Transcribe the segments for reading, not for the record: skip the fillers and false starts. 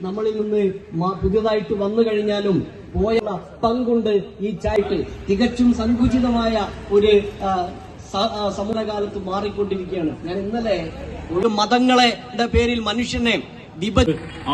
നമ്മളിൽ നിന്ന് പുതിയതായിട്ട് വന്നു കഴിഞ്ഞാലും പോയ പങ്കുണ്ട് ഈ ചായക്ക്. തികച്ചും സങ്കുചിതമായ ഒരു സമരകാലത്ത് മാറിക്കൊണ്ടിരിക്കുകയാണ്. ഞാൻ ഇന്നലെ ഒരു മതങ്ങളുടെ പേരിൽ മനുഷ്യനെ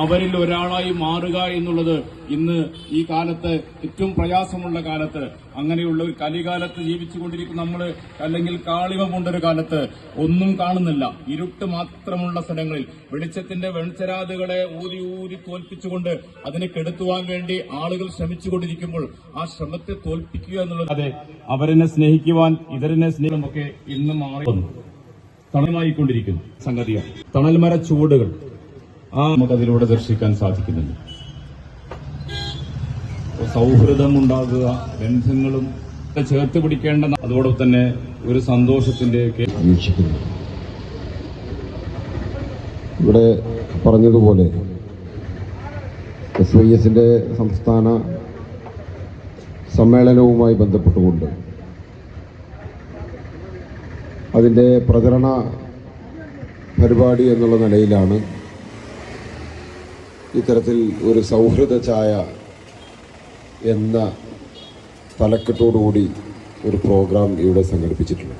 അവരിൽ ഒരാളായി മാറുക എന്നുള്ളത് ഇന്ന് ഈ കാലത്ത് ഏറ്റവും പ്രയാസമുള്ള കാലത്ത്, അങ്ങനെയുള്ള ഒരു കലികാലത്ത് ജീവിച്ചുകൊണ്ടിരിക്കുന്ന നമ്മൾ, അല്ലെങ്കിൽ കാളിമ പൂണ്ടൊരു കാലത്ത് ഒന്നും കാണുന്നില്ല, ഇരുട്ട് മാത്രമുള്ള സ്ഥലങ്ങളിൽ വെളിച്ചത്തിന്റെ വെൺചരാതുകളെ ഊതി ഊതി തോൽപ്പിച്ചുകൊണ്ട് അതിനെ കെടുത്തുവാൻ വേണ്ടി ആളുകൾ ശ്രമിച്ചുകൊണ്ടിരിക്കുമ്പോൾ ആ ശ്രമത്തെ തോൽപ്പിക്കുക എന്നുള്ളത്, അതെ, അവരെന്നെ സ്നേഹിക്കുവാൻ ഇതരെന്നെ സ്നേഹമൊക്കെ ഇന്ന് മാറി തണലായിക്കൊണ്ടിരിക്കുന്നു സംഗതിയാണ്. തണൽമര ചുവടുകൾ നമുക്കതിലൂടെ ദർശിക്കാൻ സാധിക്കുന്നുണ്ട്. സൗഹൃദം ഉണ്ടാകുക, ബന്ധങ്ങളും ചേർത്ത് പിടിക്കേണ്ട, അതോടൊപ്പം തന്നെ ഒരു സന്തോഷത്തിന്റെ വീക്ഷിക്കുന്നു. ഇവിടെ പറഞ്ഞതുപോലെ SYSന്റെ സംസ്ഥാന സമ്മേളനവുമായി ബന്ധപ്പെട്ടുകൊണ്ട് അതിൻ്റെ പ്രചരണ പരിപാടി എന്നുള്ള നിലയിലാണ് ഇത്തരത്തിൽ ഒരു സൗഹൃദ ചായ എന്ന തലക്കെട്ടോടുകൂടി ഒരു പ്രോഗ്രാം ഇവിടെ സംഘടിപ്പിച്ചിട്ടുണ്ട്.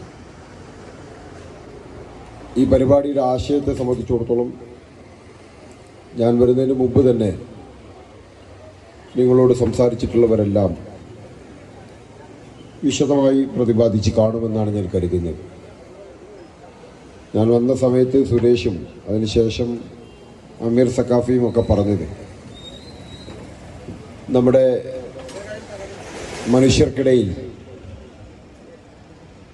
ഈ പരിപാടിയുടെ ആശയത്തെ സംബന്ധിച്ചിടത്തോളം ഞാൻ വരുന്നതിന് മുമ്പ് തന്നെ നിങ്ങളോട് സംസാരിച്ചിട്ടുള്ളവരെല്ലാം വിശദമായി പ്രതിപാദിച്ച് കാണുമെന്നാണ് ഞാൻ കരുതുന്നത്. ഞാൻ വന്ന സമയത്ത് സുരേഷും അതിനുശേഷം അമീർ സക്കാഫിയും ഒക്കെ പറഞ്ഞത്, നമ്മുടെ മനുഷ്യർക്കിടയിൽ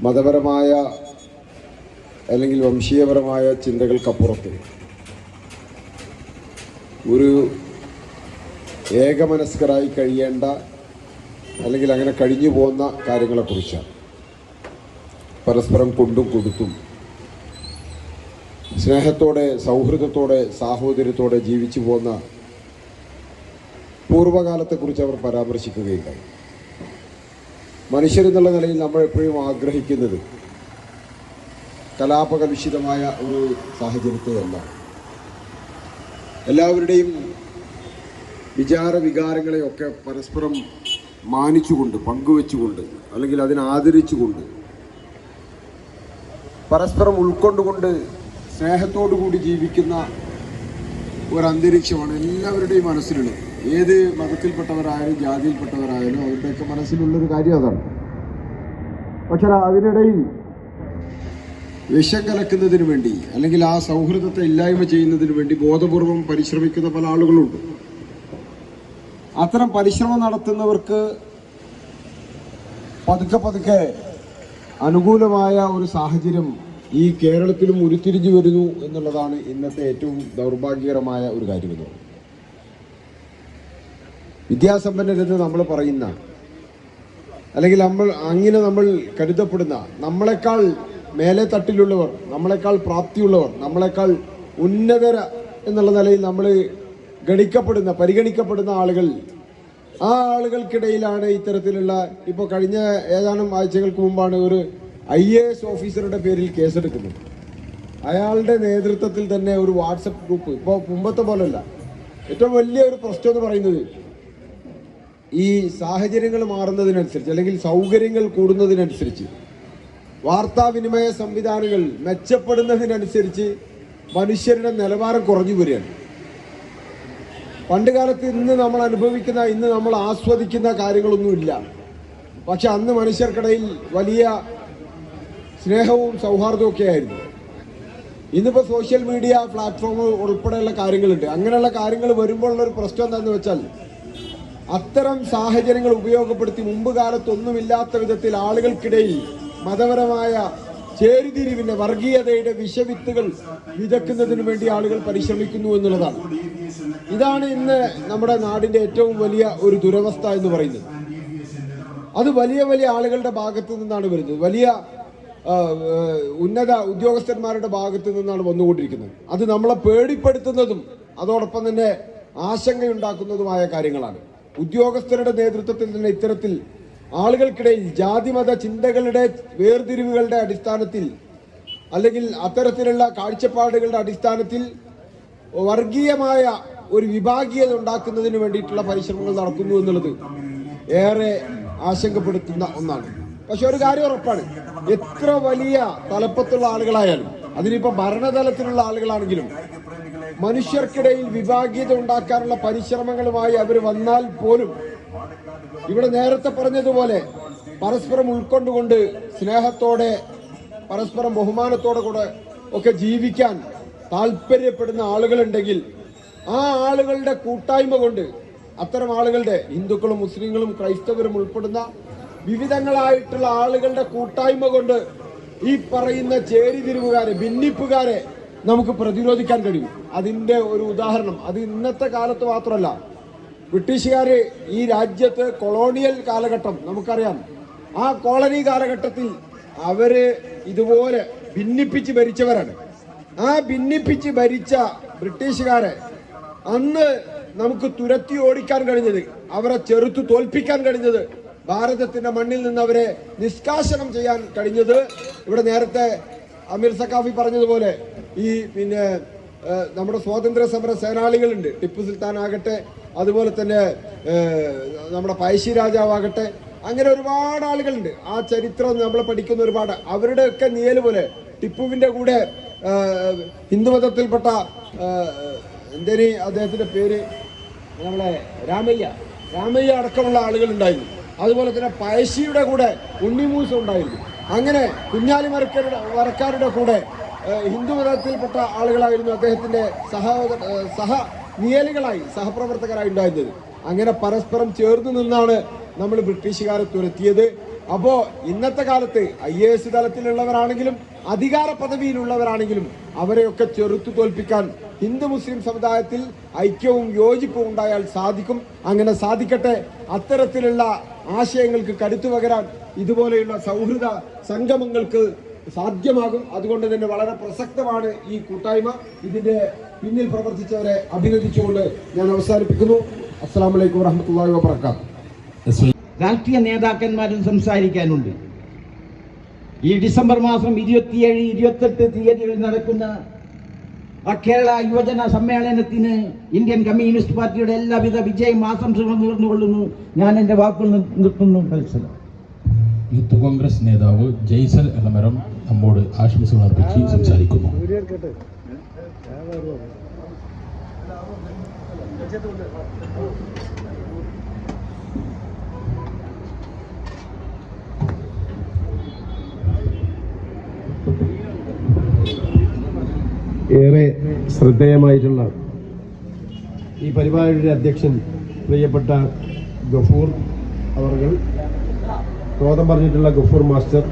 മതപരമായ അല്ലെങ്കിൽ വംശീയപരമായ ചിന്തകൾക്കപ്പുറത്ത് ഒരു ഏകമനസ്കരായി കഴിയേണ്ട, അല്ലെങ്കിൽ അങ്ങനെ കഴിഞ്ഞു പോകുന്ന കാര്യങ്ങളെക്കുറിച്ചാണ്. പരസ്പരം കൊണ്ടും കൊടുത്തും സ്നേഹത്തോടെ, സൗഹൃദത്തോടെ, സാഹോദര്യത്തോടെ ജീവിച്ചു പോകുന്ന പൂർവ്വകാലത്തെക്കുറിച്ച് അവർ പരാമർശിക്കുകയുണ്ടായി. മനുഷ്യരെന്നുള്ള നിലയിൽ നമ്മൾ എപ്പോഴും ആഗ്രഹിക്കുന്നത് കലാപകലുഷിതമായ ഒരു സാഹചര്യത്തെയല്ല. എല്ലാവരുടെയും വികാരങ്ങളെയൊക്കെ പരസ്പരം മാനിച്ചുകൊണ്ട്, പങ്കുവെച്ചുകൊണ്ട്, അല്ലെങ്കിൽ അതിനെ ആദരിച്ചുകൊണ്ട്, പരസ്പരം ഉൾക്കൊണ്ടുകൊണ്ട് സ്നേഹത്തോടുകൂടി ജീവിക്കുന്ന ഒരന്തരീക്ഷമാണ് എല്ലാവരുടെയും മനസ്സിലുള്ളത്. ഏത് മതത്തിൽപ്പെട്ടവരായാലും ജാതിയിൽപ്പെട്ടവരായാലും അവരുടെയൊക്കെ മനസ്സിലുള്ളൊരു കാര്യം അതാണ്. പക്ഷേ അതിനിടയിൽ വിഷം കലക്കുന്നതിന് വേണ്ടി, അല്ലെങ്കിൽ ആ സൗഹൃദത്തെ ഇല്ലായ്മ ചെയ്യുന്നതിന് വേണ്ടി ബോധപൂർവം പരിശ്രമിക്കുന്ന പല ആളുകളുണ്ട്. അത്തരം പരിശ്രമം നടത്തുന്നവർക്ക് പതുക്കെ പതുക്കെ അനുകൂലമായ ഒരു സാഹചര്യം ഈ കേരളത്തിലും ഉരുത്തിരിഞ്ഞു വരുന്നു എന്നുള്ളതാണ് ഇന്നത്തെ ഏറ്റവും ദൗർഭാഗ്യകരമായ ഒരു കാര്യമെന്ന്. വിദ്യാസമ്പന്നരെന്ന് നമ്മൾ പറയുന്ന, അല്ലെങ്കിൽ നമ്മൾ കരുതപ്പെടുന്ന, നമ്മളെക്കാൾ മേലെ തട്ടിലുള്ളവർ, നമ്മളെക്കാൾ പ്രാപ്തിയുള്ളവർ, നമ്മളെക്കാൾ ഉന്നതര എന്നുള്ള നിലയിൽ നമ്മൾ പരിഗണിക്കപ്പെടുന്ന ആളുകൾ, ആ ആളുകൾക്കിടയിലാണ് ഇത്തരത്തിലുള്ള, ഇപ്പോൾ കഴിഞ്ഞ ഏതാനും ആഴ്ചകൾക്ക് മുമ്പാണ് ഒരു IAS ഓഫീസറുടെ പേരിൽ കേസെടുക്കുന്നത്. അയാളുടെ നേതൃത്വത്തിൽ തന്നെ ഒരു വാട്സപ്പ് ഗ്രൂപ്പ്, ഇപ്പോൾ മുമ്പത്തെ പോലല്ല. ഏറ്റവും വലിയ ഒരു പ്രശ്നം എന്ന് പറയുന്നത്, ഈ സാഹചര്യങ്ങൾ മാറുന്നതിനനുസരിച്ച്, അല്ലെങ്കിൽ സൗകര്യങ്ങൾ കൂടുന്നതിനനുസരിച്ച്, വാർത്താവിനിമയ സംവിധാനങ്ങൾ മെച്ചപ്പെടുന്നതിനനുസരിച്ച് മനുഷ്യരുടെ നിലവാരം കുറഞ്ഞു വരികയാണ്. പണ്ട് കാലത്ത് ഇന്ന് നമ്മൾ ആസ്വദിക്കുന്ന കാര്യങ്ങളൊന്നുമില്ല. പക്ഷെ അന്ന് മനുഷ്യർക്കിടയിൽ വലിയ സ്നേഹവും സൗഹാർദ്ദവും ഒക്കെ ആയിരുന്നു. ഇന്നിപ്പോൾ സോഷ്യൽ മീഡിയ പ്ലാറ്റ്ഫോം ഉൾപ്പെടെയുള്ള കാര്യങ്ങളുണ്ട്. അങ്ങനെയുള്ള കാര്യങ്ങൾ വരുമ്പോഴുള്ളൊരു പ്രശ്നം എന്താണെന്ന് വെച്ചാൽ, അത്തരം സാഹചര്യങ്ങൾ ഉപയോഗപ്പെടുത്തി മുമ്പ് കാലത്തൊന്നുമില്ലാത്ത വിധത്തിൽ ആളുകൾക്കിടയിൽ മതപരമായ ചേരിതിരിവിന്റെ, വർഗീയതയുടെ വിഷവിത്തുകൾ വിതക്കുന്നതിന് വേണ്ടി ആളുകൾ പരിശ്രമിക്കുന്നു എന്നുള്ളതാണ്. ഇതാണ് ഇന്ന് നമ്മുടെ നാടിന്റെ ഏറ്റവും വലിയ ഒരു ദുരവസ്ഥ എന്ന് പറയുന്നത്. അത് വലിയ വലിയ ആളുകളുടെ ഭാഗത്തു നിന്നാണ് വരുന്നത്. വലിയ ഉന്നത ഉദ്യോഗസ്ഥന്മാരുടെ ഭാഗത്തു നിന്നാണ് വന്നുകൊണ്ടിരിക്കുന്നത്. അത് നമ്മളെ പേടിപ്പെടുത്തുന്നതും അതോടൊപ്പം തന്നെ ആശങ്കയുണ്ടാക്കുന്നതുമായ കാര്യങ്ങളാണ്. ഉദ്യോഗസ്ഥരുടെ നേതൃത്വത്തിൽ തന്നെ ഇത്തരത്തിൽ ആളുകൾക്കിടയിൽ ജാതിമത ചിന്തകളുടെ വേർതിരിവുകളുടെ അടിസ്ഥാനത്തിൽ, അല്ലെങ്കിൽ അത്തരത്തിലുള്ള കാഴ്ചപ്പാടുകളുടെ അടിസ്ഥാനത്തിൽ വർഗീയമായ ഒരു വിഭാഗീയത ഉണ്ടാക്കുന്നതിന് വേണ്ടിയിട്ടുള്ള പരിശ്രമങ്ങൾ നടക്കുന്നു എന്നുള്ളത് ഏറെ ആശങ്കപ്പെടുത്തുന്ന ഒന്നാണ്. പക്ഷെ ഒരു കാര്യം ഉറപ്പാണ്, എത്ര വലിയ തലപ്പത്തുള്ള ആളുകളായാലും, അതിനിപ്പോ ഭരണതലത്തിലുള്ള ആളുകളാണെങ്കിലും, മനുഷ്യർക്കിടയിൽ വിഭാഗീയത ഉണ്ടാക്കാനുള്ള പരിശ്രമങ്ങളുമായി അവർ വന്നാൽ പോലും ഇവിടെ നേരത്തെ പറഞ്ഞതുപോലെ പരസ്പരം ഉൾക്കൊണ്ടുകൊണ്ട് സ്നേഹത്തോടെ പരസ്പരം ബഹുമാനത്തോടെ കൂടെ ഒക്കെ ജീവിക്കാൻ താല്പര്യപ്പെടുന്ന ആളുകളുണ്ടെങ്കിൽ ആ ആളുകളുടെ കൂട്ടായ്മ കൊണ്ട്, അത്തരം ആളുകളുടെ, ഹിന്ദുക്കളും മുസ്ലിങ്ങളും ക്രൈസ്തവരും ഉൾപ്പെടുന്ന വിവിധങ്ങളായിട്ടുള്ള ആളുകളുടെ കൂട്ടായ്മ കൊണ്ട് ഈ പറയുന്ന ചേരിതിരിവുകാരെ, ഭിന്നിപ്പുകാരെ നമുക്ക് പ്രതിരോധിക്കാൻ കഴിയും. അതിന്റെ ഒരു ഉദാഹരണം, അത് ഇന്നത്തെ കാലത്ത് മാത്രമല്ല, ബ്രിട്ടീഷുകാര് ഈ രാജ്യത്ത് കൊളോണിയൽ കാലഘട്ടം നമുക്കറിയാം, ആ കോളനി കാലഘട്ടത്തിൽ അവര് ഇതുപോലെ ഭിന്നിപ്പിച്ച് ഭരിച്ചവരാണ്. ആ ഭിന്നിപ്പിച്ച് ഭരിച്ച ബ്രിട്ടീഷുകാരെ അന്ന് നമുക്ക് തുരത്തി ഓടിക്കാൻ കഴിഞ്ഞത്, അവരെ ചെറുത്തു തോൽപ്പിക്കാൻ കഴിഞ്ഞത്, ഭാരതത്തിന്റെ മണ്ണിൽ നിന്ന് അവരെ നിഷ്കാസനം ചെയ്യാൻ കഴിഞ്ഞത്, ഇവിടെ നേരത്തെ അമീർ സഖാഫി പറഞ്ഞതുപോലെ ഈ നമ്മുടെ സ്വാതന്ത്ര്യ സമര സേനാനികളുണ്ട്, ടിപ്പു സുൽത്താൻ ആകട്ടെ, അതുപോലെ തന്നെ നമ്മുടെ പഴശ്ശി രാജാവാകട്ടെ, അങ്ങനെ ഒരുപാട് ആളുകളുണ്ട്. ആ ചരിത്രം നമ്മൾ പഠിക്കുന്ന ഒരുപാട്. അവരുടെയൊക്കെ നിഴല് പോലെ ടിപ്പുവിന്റെ കൂടെ ഹിന്ദുമതത്തിൽപ്പെട്ട എന്തേനി അദ്ദേഹത്തിന്റെ പേര്, നമ്മളെ രാമയ്യ അടക്കമുള്ള ആളുകൾ ഉണ്ടായിരുന്നു. അതുപോലെ തന്നെ പഴശ്ശിയുടെ കൂടെ ഉണ്ണിമൂസ ഉണ്ടായിരുന്നു. അങ്ങനെ കുഞ്ഞാലി മരക്കാരുടെ കൂടെ ഹിന്ദുമതത്തിൽപ്പെട്ട ആളുകളായിരുന്നു അദ്ദേഹത്തിന്റെ നിഴലുകളായി, സഹപ്രവർത്തകരായി ഉണ്ടായിരുന്നത്. അങ്ങനെ പരസ്പരം ചേർന്ന് നിന്നാണ് നമ്മൾ ബ്രിട്ടീഷുകാരെ തുരത്തിയത്. അപ്പോ ഇന്നത്തെ കാലത്ത് IAS തലത്തിലുള്ളവരാണെങ്കിലും അധികാര പദവിയിലുള്ളവരാണെങ്കിലും അവരെയൊക്കെ ചെറുത്തു തോൽപ്പിക്കാൻ ഹിന്ദു മുസ്ലിം സമുദായത്തിൽ ഐക്യവും യോജിപ്പും ഉണ്ടായാൽ സാധിക്കും. അങ്ങനെ സാധിക്കട്ടെ. അത്തരത്തിലുള്ള ആശയങ്ങൾക്ക് കരുത്തു പകരാൻ ഇതുപോലെയുള്ള സൗഹൃദ സംഗമങ്ങൾക്ക് സാധ്യമാകും. അതുകൊണ്ട് തന്നെ വളരെ പ്രസക്തമാണ് ഈ കൂട്ടായ്മ. ഇതിന്റെ പിന്നിൽ പ്രവർത്തിച്ചവരെ അഭിനന്ദിച്ചുകൊണ്ട് ഞാൻ അവസാനിപ്പിക്കുന്നു. അസ്സലാമു അലൈക്കും വറഹ്മത്തുള്ളാഹി വബറകാതുഹു. രാഷ്ട്രീയ നേതാക്കന്മാരും സംസാരിക്കാനുണ്ട്. ഈ ഡിസംബർ മാസം 27, 28 തീയതികളിൽ നടക്കുന്ന കേരള യുവജന സമ്മേളനത്തിന് ഇന്ത്യൻ കമ്മ്യൂണിസ്റ്റ് പാർട്ടിയുടെ എല്ലാവിധ വിജയം ആശംസകളും നേർന്നുകൊള്ളുന്നു. ഞാൻ എന്റെ വാക്കുകൾ നിർത്തുന്നു. യൂത്ത് കോൺഗ്രസ് നേതാവ് ജയ്സൽ എളമരം നമ്മോട് ആശംസകൾ അർപ്പിച്ച് സംസാരിക്കുന്നു. ഏറെ ശ്രദ്ധേയമായിട്ടുള്ള ഈ പരിപാടിയുടെ അധ്യക്ഷൻ പ്രിയപ്പെട്ട ഗഫൂർ അവർകൾ, സ്വാഗതം പറഞ്ഞിട്ടുള്ള ഗഫൂർ മാസ്റ്റർ,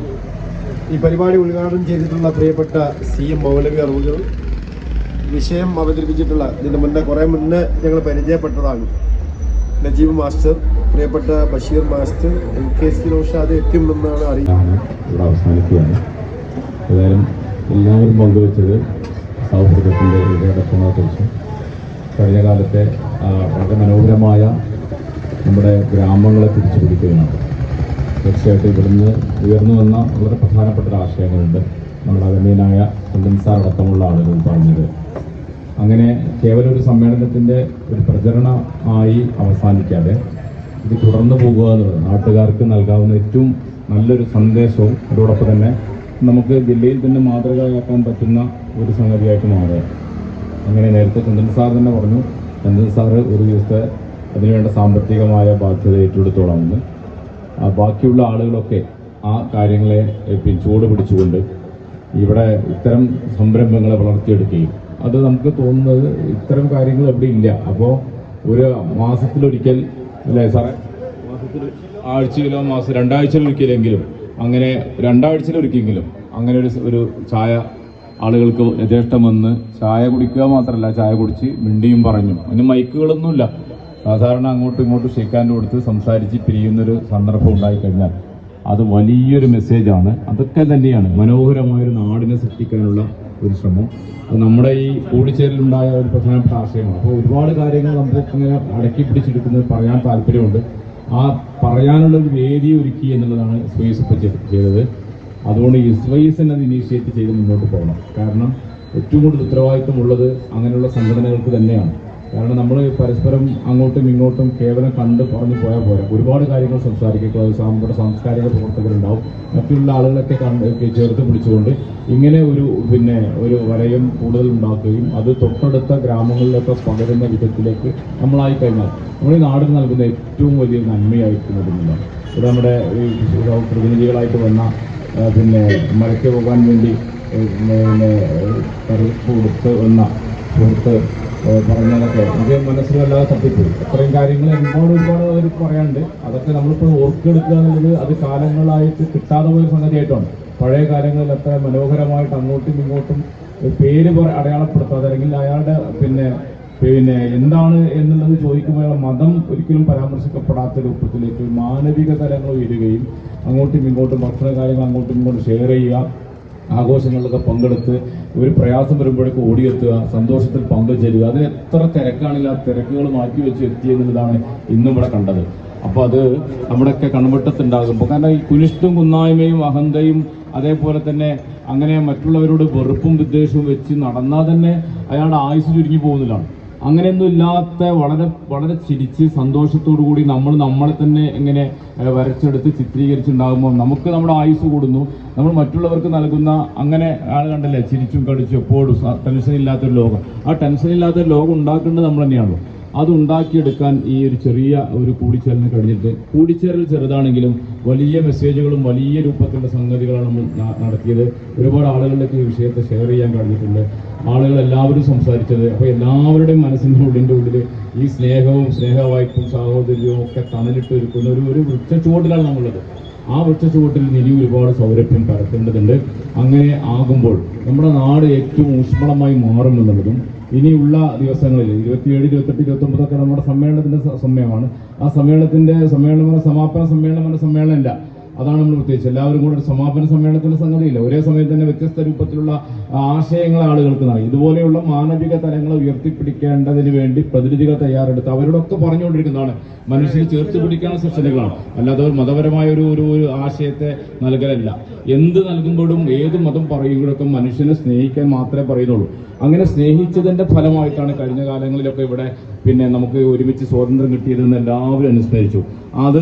ഈ പരിപാടി ഉദ്ഘാടനം ചെയ്തിട്ടുള്ള പ്രിയപ്പെട്ട CM മൗലവി അറുകൾ, വിഷയം അവതരിപ്പിച്ചിട്ടുള്ള ഇതിന് കുറേ മുന്നേ ഞങ്ങൾ പരിചയപ്പെട്ടതാണ് നജീബ് മാസ്റ്റർ, പ്രിയപ്പെട്ട ബഷീർ മാസ്റ്റർ, MKC നൗഷാദ് എത്തിയുമെന്നാണ് അറിയുന്നത്. ഇവിടെ അവസാനിക്കുകയാണ്. ഏതായാലും എല്ലാവരും പങ്കുവച്ചത് സൗഹൃദത്തിൻ്റെ ഇടപെടലുകളെക്കുറിച്ചും കഴിഞ്ഞ കാലത്തെ വളരെ മനോഹരമായ നമ്മുടെ ഗ്രാമങ്ങളെ തിരിച്ചു പിടിക്കുകയാണ്. തീർച്ചയായിട്ടും ഇവിടുന്ന് ഉയർന്നു വന്ന വളരെ പ്രധാനപ്പെട്ട ആശയങ്ങളുണ്ട്. നമ്മുടെ അഗമ്യനായ സാർ അടക്കമുള്ള ആളുകൾ പറഞ്ഞത്. അങ്ങനെ കേവലം ഒരു സമ്മേളനത്തിൻ്റെ ഒരു പ്രചരണമായി അവസാനിക്കാതെ ഇത് തുടർന്നു പോകുക എന്നുള്ളത് നാട്ടുകാർക്ക് നൽകാവുന്ന ഏറ്റവും നല്ലൊരു സന്ദേശവും അതോടൊപ്പം തന്നെ നമുക്ക് ജില്ലയിൽ തന്നെ മാതൃകയാക്കാൻ പറ്റുന്ന ഒരു സംഗതിയായിട്ട് മാറുക. അങ്ങനെ നേരത്തെ ചന്ദ്രൻ സാർ തന്നെ പറഞ്ഞു, ചന്ദ്രൻ സാറ് ഒരു ദിവസത്തെ അതിനുവേണ്ട സാമ്പത്തികമായ ബാധ്യത ഏറ്റെടുത്തോളാമെന്ന്. ബാക്കിയുള്ള ആളുകളൊക്കെ ആ കാര്യങ്ങളെ ചൂട് പിടിച്ചുകൊണ്ട് ഇവിടെ ഇത്തരം സംരംഭങ്ങളെ വളർത്തിയെടുക്കുകയും, അത് നമുക്ക് തോന്നുന്നത് ഇത്തരം കാര്യങ്ങൾ എവിടെ ഇല്ല. അപ്പോൾ ഒരു മാസത്തിലൊരിക്കൽ അല്ലേ സാറേ, ആഴ്ചയിലോ രണ്ടാഴ്ചയിലൊരിക്കലെങ്കിലും, അങ്ങനെ രണ്ടാഴ്ചയിലൊരിക്കലെങ്കിലും അങ്ങനെ ഒരു ചായ ആളുകൾക്ക് യഥേഷ്ടം വന്ന് ചായ കുടിക്കുക മാത്രമല്ല, ചായ കുടിച്ച് മിണ്ടിയും പറഞ്ഞും, അതിന് മൈക്കുകളൊന്നുമില്ല, സാധാരണ അങ്ങോട്ടും ഇങ്ങോട്ടും ഷെയ്ക്കാൻ്റെ കൊടുത്ത് സംസാരിച്ച് പിരിയുന്നൊരു സന്ദർഭം ഉണ്ടായിക്കഴിഞ്ഞാൽ അത് വലിയൊരു മെസ്സേജാണ്. അതൊക്കെ തന്നെയാണ് മനോഹരമായൊരു നാടിനെ സൃഷ്ടിക്കാനുള്ള ഒരു ശ്രമം. അത് നമ്മുടെ ഈ കൂടിച്ചേരലുണ്ടായ ഒരു പ്രധാനപ്പെട്ട ആശയമാണ്. അപ്പോൾ ഒരുപാട് കാര്യങ്ങൾ നമുക്ക് ഇങ്ങനെ അടക്കി പിടിച്ചെടുക്കുന്നത് പറയാൻ താല്പര്യമുണ്ട്. ആ പറയാനുള്ളൊരു വേദി ഒരുക്കി എന്നുള്ളതാണ് SYS ഇപ്പോൾ ചെയ്തത്. അതുകൊണ്ട് SYS എന്നത് ഇനീഷ്യേറ്റ് ചെയ്ത് മുന്നോട്ട് പോകണം. കാരണം ഏറ്റവും കൂടുതൽ ഉത്തരവാദിത്വമുള്ളത് അങ്ങനെയുള്ള സംഘടനകൾക്ക് തന്നെയാണ്. കാരണം നമ്മൾ പരസ്പരം അങ്ങോട്ടും ഇങ്ങോട്ടും കേവലം കണ്ട് പറഞ്ഞു പോയാൽ പോരാ, ഒരുപാട് കാര്യങ്ങൾ സംസാരിക്കുക. നമ്മുടെ സാംസ്കാരിക പ്രവർത്തകരുണ്ടാവും, മറ്റുള്ള ആളുകളൊക്കെ ചേർത്ത് പിടിച്ചുകൊണ്ട് ഇങ്ങനെ ഒരു വലയം കൂടുതൽ ഉണ്ടാക്കുകയും അത് തൊട്ടടുത്ത ഗ്രാമങ്ങളിലൊക്കെ പകരുന്ന വിധത്തിലേക്ക് നമ്മളായി കഴിഞ്ഞാൽ നമ്മുടെ ഈ നാടിന് നൽകുന്ന ഏറ്റവും വലിയ നന്മയായിരിക്കുന്നതില്ല. ഇവിടെ നമ്മുടെ പ്രതിനിധികളായിട്ട് വന്ന മലയ്ക്ക് പോകാൻ വേണ്ടി തറിപ്പ് കൊടുത്ത് വന്ന സുഹൃത്ത് പറഞ്ഞതൊക്കെ എനിക്ക് മനസ്സിൽ വല്ലാതെ തട്ടിപ്പോയി. അത്രയും കാര്യങ്ങൾ ഒരുപാട് അവർ പറയാനുണ്ട്. അതൊക്കെ നമ്മളിപ്പോൾ ഓർത്തെടുക്കുക എന്നുള്ളത് അത് കാലങ്ങളായിട്ട് കിട്ടാതെ പോയ സംഗതിയായിട്ടാണ്. പഴയ കാലങ്ങളിൽ അത്ര മനോഹരമായിട്ട് അങ്ങോട്ടും ഇങ്ങോട്ടും പേര് അടയാളപ്പെടുത്താതെ അല്ലെങ്കിൽ അയാളുടെ എന്താണ് എന്നുള്ളത് ചോദിക്കുമ്പോൾ മതം ഒരിക്കലും പരാമർശിക്കപ്പെടാത്ത രൂപത്തിലേക്ക് മാനവിക തലങ്ങൾ ഉയരുകയും അങ്ങോട്ടും ഇങ്ങോട്ടും ഭക്ഷണ കാര്യങ്ങൾ അങ്ങോട്ടും ഇങ്ങോട്ടും ഷെയർ ചെയ്യുക, ആഘോഷങ്ങളിലൊക്കെ പങ്കെടുത്ത് ഒരു പ്രയാസം വരുമ്പോഴേക്ക് ഓടിയെത്തുക, സന്തോഷത്തിൽ പങ്കുചേരുക. അതിന് എത്ര തിരക്കാണെങ്കിൽ ആ തിരക്കുകൾ മാറ്റിവെച്ച് എത്തിയെന്നുള്ളതാണ് ഇന്നും ഇവിടെ കണ്ടത്. അപ്പോൾ അത് നമ്മുടെയൊക്കെ കൺവെട്ടത്തുണ്ടാകുമ്പോൾ, കാരണം ഈ കുനിഷ്ടും കുന്നായ്മയും അഹന്തയും അതേപോലെ തന്നെ അങ്ങനെ മറ്റുള്ളവരോട് വെറുപ്പും വിദ്വേഷവും വെച്ച് നടന്നാൽ തന്നെ അയാളുടെ ആയുസ് ചുരുങ്ങി പോകുന്നതാണ്. അങ്ങനെയൊന്നും ഇല്ലാത്ത വളരെ ചിരിച്ച് സന്തോഷത്തോടു കൂടി നമ്മളെ തന്നെ ഇങ്ങനെ വരച്ചെടുത്ത് ചിത്രീകരിച്ചുണ്ടാകുമ്പോൾ നമുക്ക് നമ്മുടെ ആയുസ് കൂടുന്നു. നമ്മൾ മറ്റുള്ളവർക്ക് നൽകുന്ന അങ്ങനെ ആൾ കണ്ടല്ലേ ചിരിച്ചും കളിച്ചും എപ്പോഴും ടെൻഷൻ ഇല്ലാത്തൊരു ലോകം. ആ ടെൻഷൻ ഇല്ലാത്തൊരു ലോകം ഉണ്ടാക്കേണ്ടത് നമ്മൾ തന്നെയാണല്ലോ. അത് ഉണ്ടാക്കിയെടുക്കാൻ ഈ ഒരു ചെറിയ കൂടിച്ചേരലിന് കഴിഞ്ഞിട്ട്, കൂടിച്ചേരൽ ചെറുതാണെങ്കിലും വലിയ മെസ്സേജുകളും വലിയ രൂപത്തിലുള്ള സംഗതികളാണ് നമ്മൾ നടത്തിയത്. ഒരുപാട് ആളുകളിലേക്ക് ഈ വിഷയത്തെ ഷെയർ ചെയ്യാൻ കഴിഞ്ഞിട്ടുണ്ട്. ആളുകൾ എല്ലാവരും സംസാരിച്ചത്. അപ്പോൾ എല്ലാവരുടെയും മനസ്സിൻ്റെ ഉള്ളിൽ ഈ സ്നേഹവും സ്നേഹവായ്പും സഹോദര്യവും ഒക്കെ തണലിട്ട് ഒരുക്കുന്ന ഒരു വൃക്ഷച്ചുവട്ടിലാണ് നമ്മളുള്ളത്. ആ വൃക്ഷച്ചുവട്ടിൽ ഇനി ഒരുപാട് സൗരഭ്യം പരത്തേണ്ടതുണ്ട്. അങ്ങനെ ആകുമ്പോൾ നമ്മുടെ നാട് ഏറ്റവും ഊഷ്മളമായി മാറുമെന്നുള്ളതും ഇനിയുള്ള ദിവസങ്ങളിൽ 27, 28, 29 നമ്മുടെ സമ്മേളനത്തിന്റെ സമയമാണ്. ആ സമ്മേളനം സമാപന സമ്മേളനമല്ല. അതാണ് നമ്മൾ പ്രത്യേകിച്ച് എല്ലാവരും കൂടെ ഒരു സമാപന സമ്മേളനത്തിന്റെ സംഗതിയില്ല. ഒരേ സമയം തന്നെ വ്യത്യസ്ത രൂപത്തിലുള്ള ആശയങ്ങൾ ആളുകൾക്ക് നൽകി. ഇതുപോലെയുള്ള മാനവിക തലങ്ങളെ ഉയർത്തിപ്പിടിക്കേണ്ടതിന് വേണ്ടി പ്രതിനിധികൾ തയ്യാറെടുത്ത് അവരോടൊക്കെ പറഞ്ഞുകൊണ്ടിരിക്കുന്നതാണ് മനുഷ്യനെ ചേർത്ത് പിടിക്കാനുള്ള സെഷനുകളാണ്. അല്ലാതെ ഒരു മതപരമായ ഒരു ആശയത്തെ നൽകലല്ല. എന്ത് നൽകുമ്പോഴും ഏത് മതം പറയുമ്പോഴൊക്കെ മനുഷ്യനെ സ്നേഹിക്കാൻ മാത്രമേ പറയുന്നുള്ളൂ. അങ്ങനെ സ്നേഹിച്ചതിന്റെ ഫലമായിട്ടാണ് കഴിഞ്ഞ കാലങ്ങളിലൊക്കെ ഇവിടെ നമുക്ക് ഒരുമിച്ച് സ്വാതന്ത്ര്യം കിട്ടിയതെന്ന് എല്ലാവരും അനുസ്മരിച്ചു. അത്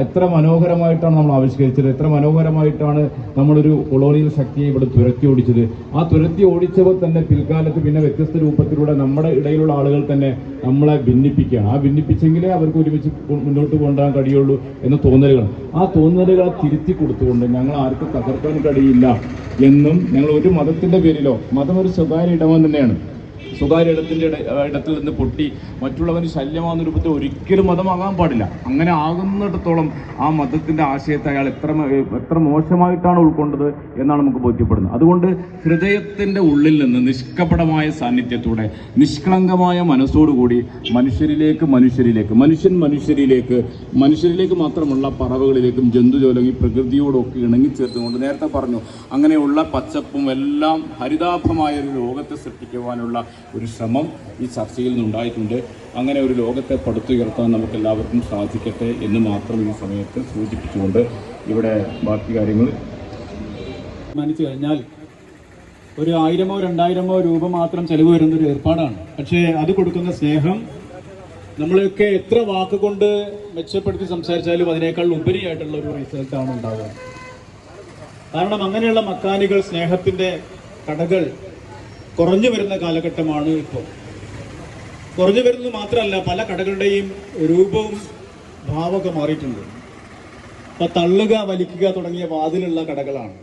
എത്ര മനോഹരമായിട്ടാണ് നമ്മൾ ആവിഷ്കരിച്ചത്, എത്ര മനോഹരമായിട്ടാണ് നമ്മളൊരു കൊളോണിയൽ ശക്തിയെ ഇവിടെ തുരത്തി ഓടിച്ചത്. ആ തുരത്തി ഓടിച്ചവർ തന്നെ പിൽക്കാലത്ത് വ്യത്യസ്ത രൂപത്തിലൂടെ നമ്മുടെ ഇടയിലുള്ള ആളുകൾ തന്നെ നമ്മളെ ഭിന്നിപ്പിക്കുകയാണ്. ആ ഭിന്നിപ്പിച്ചെങ്കിലേ അവർക്ക് ഒരുമിച്ച് മുന്നോട്ട് കൊണ്ടുപോകാൻ കഴിയുള്ളൂ എന്ന തോന്നലുകൾ, ആ തോന്നലുകളെ തിരുത്തി കൊടുത്തുകൊണ്ട് ഞങ്ങൾ ആർക്കും തകർക്കാൻ കഴിയില്ല എന്നും, ഞങ്ങൾ ഒരു മതത്തിന്റെ പേരിലോ, മതം ഒരു സ്വകാര്യ ഇടമെന്ന് തന്നെയാണ്, സ്വകാര്യ ഇടത്തിൽ നിന്ന് പൊട്ടി മറ്റുള്ളവന് ശല്യമാകുന്ന രൂപത്തിൽ ഒരിക്കലും മതമാകാൻ പാടില്ല. അങ്ങനെ ആകുന്നിടത്തോളം ആ മതത്തിന്റെ ആശയത്തെ അയാൾ എത്ര മോശമായിട്ടാണ് ഉൾക്കൊണ്ടത് എന്നാണ് നമുക്ക് ബോധ്യപ്പെടുന്നത്. അതുകൊണ്ട് ഹൃദയത്തിന്റെ ഉള്ളിൽ നിന്ന് നിഷ്കപടമായ സാന്നിധ്യത്തോടെ നിഷ്കളങ്കമായ മനസ്സോടുകൂടി മനുഷ്യരിലേക്ക് മാത്രമല്ല പറവകളിലേക്കും ജന്തുജോലം പ്രകൃതിയോടൊക്കെ ഇണങ്ങിച്ചേർത്തുകൊണ്ട് നേരത്തെ പറഞ്ഞു അങ്ങനെയുള്ള പച്ചപ്പും എല്ലാം ഹരിതാഭമായ ഒരു ലോകത്തെ സൃഷ്ടിക്കുവാനുള്ള ഒരു ശ്രമം ഈ ചർച്ചയിൽ നിന്നുണ്ടായിട്ടുണ്ട്. അങ്ങനെ ഒരു ലോകത്തെ പടുത്തുയർത്താൻ നമുക്ക് എല്ലാവർക്കും സാധിക്കട്ടെ എന്ന് മാത്രം ഈ സമയത്ത് സൂചിപ്പിച്ചുകൊണ്ട് ഇവിടെ ബാക്കി കാര്യങ്ങൾ തീരുമാനിച്ചു കഴിഞ്ഞാൽ ഒരു 1000-ഓ 2000-ഓ രൂപ മാത്രം ചെലവ് വരുന്ന ഒരു ഏർപ്പാടാണ്. പക്ഷേ അത് കൊടുക്കുന്ന സ്നേഹം നമ്മളൊക്കെ എത്ര വാക്കുകൊണ്ട് മെച്ചപ്പെടുത്തി സംസാരിച്ചാലും അതിനേക്കാൾ ഉപരിയായിട്ടുള്ള ഒരു റിസൾട്ടാണ് ഉണ്ടാവുക. കാരണം അങ്ങനെയുള്ള മക്കാനികൾ, സ്നേഹത്തിന്റെ കടകൾ കുറഞ്ഞു വരുന്ന കാലഘട്ടമാണ് ഇപ്പോൾ. കുറഞ്ഞു വരുന്നത് മാത്രമല്ല, പല കടകളുടെയും രൂപവും ഭാവമൊക്കെ മാറിയിട്ടുണ്ട്. അപ്പൊ തള്ളുക, വലിക്കുക തുടങ്ങിയ വാതിലുള്ള കടകളാണ്.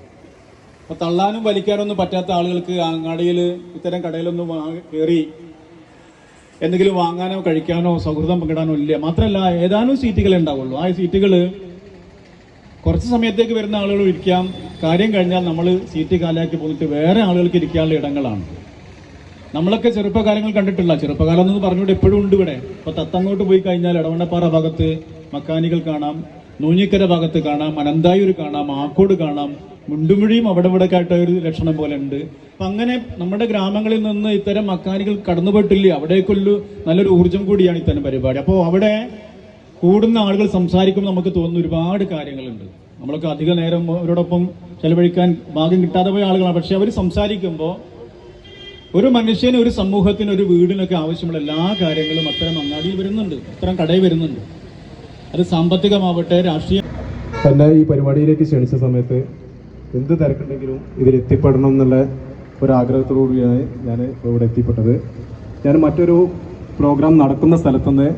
അപ്പൊ തള്ളാനും വലിക്കാനൊന്നും പറ്റാത്ത ആളുകൾക്ക് അങ്ങാടിയിൽ ഇത്തരം കടയിലൊന്നും കയറി എന്തെങ്കിലും വാങ്ങാനോ കഴിക്കാനോ സൗഹൃദം പങ്കിടാനോ ഇല്ല. മാത്രമല്ല, ഏതാനും സീറ്റുകളെ ഉണ്ടാവുള്ളൂ. ആ സീറ്റുകൾ കുറച്ച് സമയത്തേക്ക് വരുന്ന ആളുകൾ ഇരിക്കാം, കാര്യം കഴിഞ്ഞാൽ നമ്മൾ സീറ്റ് കാലാക്കി പോന്നിട്ട് വേറെ ആളുകൾക്ക് ഇരിക്കാനുള്ള ഇടങ്ങളാണ്. നമ്മളൊക്കെ ചെറുപ്പകാലങ്ങൾ കണ്ടിട്ടില്ല. ചെറുപ്പകാലം എന്ന് പറഞ്ഞുകൊണ്ട് എപ്പോഴും ഉണ്ട് ഇവിടെ. അപ്പൊ തത്തങ്ങോട്ട് പോയി കഴിഞ്ഞാൽ ഇടവണ്ണപ്പാറ ഭാഗത്ത് മക്കാനികൾ കാണാം, നൂഞ്ഞിക്കര ഭാഗത്ത് കാണാം, അനന്തായൂർ കാണാം, ആക്കോട് കാണാം, മുണ്ടുമുഴിയും അവിടെ ഇവിടെ ആയിട്ട് ഒരു ലക്ഷണം പോലെ ഉണ്ട്. അപ്പൊ അങ്ങനെ നമ്മുടെ ഗ്രാമങ്ങളിൽ നിന്ന് ഇത്തരം മക്കാനികൾ കടന്നുപോയിട്ടില്ല. അവിടേക്കുള്ള നല്ലൊരു ഊർജം കൂടിയാണ് ഇത്തരം പരിപാടി. അപ്പോൾ അവിടെ കൂടുന്ന ആളുകൾ സംസാരിക്കുമ്പോൾ നമുക്ക് തോന്നുന്ന ഒരുപാട് കാര്യങ്ങളുണ്ട്. നമ്മളൊക്കെ അധിക നേരം അവരോടൊപ്പം ചെലവഴിക്കാൻ ഭാഗ്യം കിട്ടാതെ പോയ ആളുകളാണ്. പക്ഷെ അവർ സംസാരിക്കുമ്പോൾ ഒരു മനുഷ്യന്, ഒരു സമൂഹത്തിന്, ഒരു വീടിനൊക്കെ ആവശ്യമുള്ള എല്ലാ കാര്യങ്ങളും അത്തരം അങ്ങാടിയിൽ വരുന്നുണ്ട്, അത്തരം കടയിൽ വരുന്നുണ്ട്. അത് സാമ്പത്തികമാവട്ടെ, രാഷ്ട്രീയ. എന്നെ ഈ പരിപാടിയിലേക്ക് ക്ഷണിച്ച സമയത്ത് എന്ത് തിരക്കുണ്ടെങ്കിലും ഇതിലെത്തിപ്പെടണം എന്നുള്ള ഒരാഗ്രഹത്തോടുകൂടിയാണ് ഞാൻ ഇവിടെ എത്തിപ്പെട്ടത്. ഞാൻ മറ്റൊരു പ്രോഗ്രാം നടക്കുന്ന സ്ഥലത്തുനിന്ന്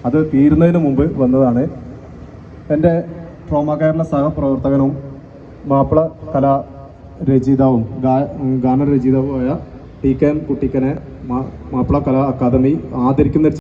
അത് തീരുന്നതിന് മുമ്പ് വന്നതാണ്. എൻ്റെ ട്രോമ കേരള സഹപ്രവർത്തകനും മാപ്പിള കലാരചയിതാവും ഗാനരചയിതാവുമായ ടി കെ എം കുട്ടിക്കനെ മാപ്പിള കലാ അക്കാദമി ആദരിക്കുന്ന